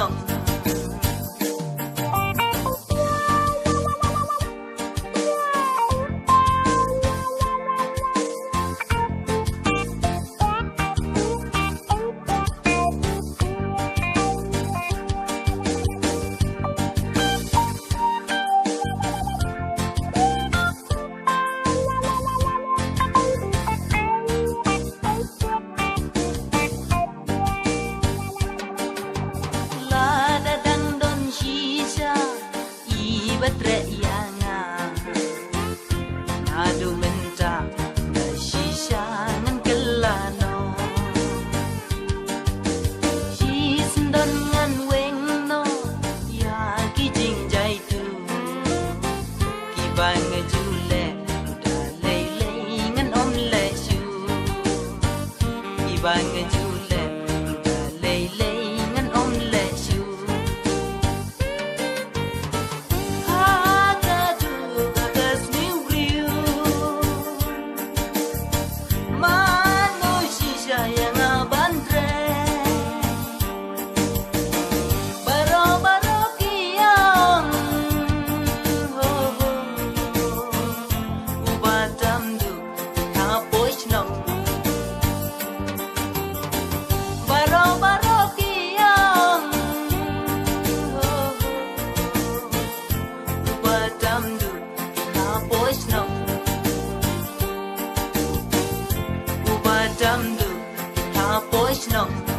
nong Batre yanga Nadu menta Na shisha Ngan kelano Shisndon ngan weng no Ya ki jing jai tu Ki bang jule Da lei lei ngan om le shu Ki bang jule Da lei lei ngan om le shu Dum do, ha boys no.